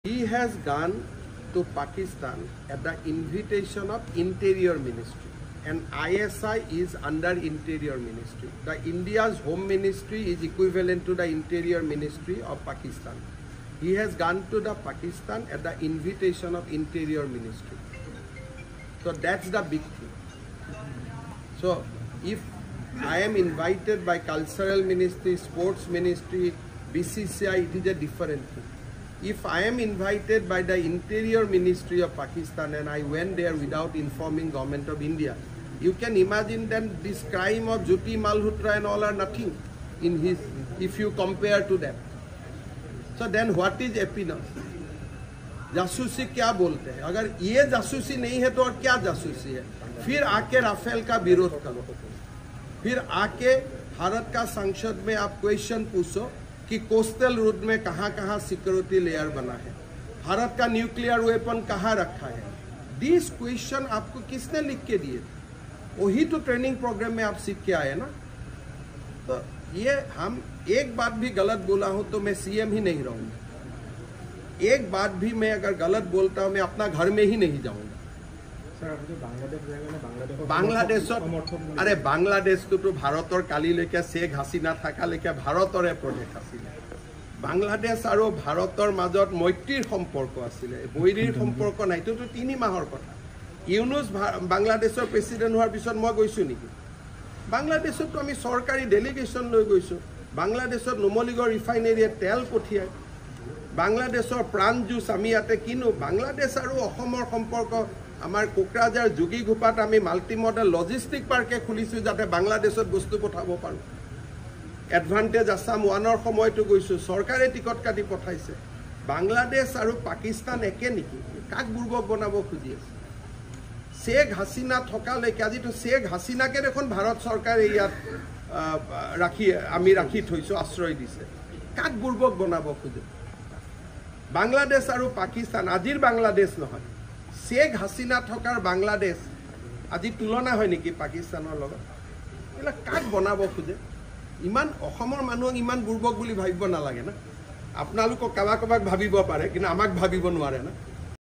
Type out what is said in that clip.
He has gone to Pakistan at the invitation of Interior Ministry, and ISI is under Interior Ministry. The India's Home Ministry is equivalent to the Interior Ministry of Pakistan. He has gone to the Pakistan at the invitation of Interior Ministry. So that's the big thing. So if I am invited by Cultural Ministry, Sports Ministry, BCCI, it is a different thing. If I am invited by the Interior Ministry of Pakistan and I went there without informing Government of India, you can imagine then this crime of Jyoti Malhotra and all are nothing in his, if you compare to them. So then what is happiness? जासूसी क्या बोलते हैं? अगर ये जासूसी नहीं है तो और क्या जासूसी है? फिर आके राफेल का विरोध करो, फिर आके भारत का संसद में आप क्वेश्चन पूछो कि कोस्टल रूट में कहाँ सिक्योरिटी लेयर बना है, भारत का न्यूक्लियर वेपन कहाँ रखा है. दिस क्वेश्चन आपको किसने लिख के दिए? वही तो ट्रेनिंग प्रोग्राम में आप सीख के आए ना. तो ये हम एक बात भी गलत बोला हूं तो मैं सीएम ही नहीं रहूंगा. एक बात भी मैं अगर गलत बोलता हूं मैं अपना घर में ही नहीं जाऊंगा. बांग्लादेश अरे बांग्लादेश तो भारतर कालिলৈকে शेख हासिना थाकाলৈকে भारतरे प्रदेश आছিলে. बांग्लादेश और भारतर মাজত मैत्रीर सम्पर्क आছিলে, বৈৰীৰ सम्पर्क নাই. तो 3 মাহৰ কথা. ইউনুস বাংলাদেশৰ প্ৰেসিডেন্ট হোৱাৰ পিছত মই গৈছো নেকি? বাংলাদেশত তো আমি সৰকাৰি ডেলিগেশন লৈ গৈছো. বাংলাদেশত নুমলীগড় ৰিফাইনেৰীয়ে তেল পঠিয়ায়. বাংলাদেশৰ প্ৰাণ জুচ আমি ইয়াতে কিনো. বাংলাদেশ আৰু অসমৰ সম্পৰ্ক আমাৰ কোকৰাঝাৰ যোগীঘোপাত আমি মাল্টি মডেল লজিষ্টিক পাৰ্কে খুলিছো যাতে বাংলাদেশত বস্তু পঠাব পাৰো. এডভান্টেজ আসাম 1ৰ সময়টো গৈছো, সৰকাৰে টিকট কাটি পঠাইছে. বাংলাদেশ আৰু পাকিস্তান একে নেকি? কাক বুৰ্বক বনাব খুজি আছে? शेख हासिना थकाলৈকে আজি তো शेख हासिनाকে দেখোন ভাৰত চৰকাৰে ইয়াত ৰাখি থৈছো, আশ্ৰয় দিছে. কাক বুৰ্বক বনাব খুজে? বাংলাদেশ আৰু পাকিস্তান আজিৰ বাংলাদেশ নহয়, शेख हासिना থকাৰ বাংলাদেশ আজি তুলনা হয় নেকি পাকিস্তানৰ লগত? এলা কাক বনাব খুজে? ইমান অসমৰ মানুহক ইমান বুৰ্বক বুলি ভাবিব নালাগে না. আপোনালোকক কাবাক ভাবিব পাৰে কিন্তু আমাক ভাবিব নোৱাৰে না.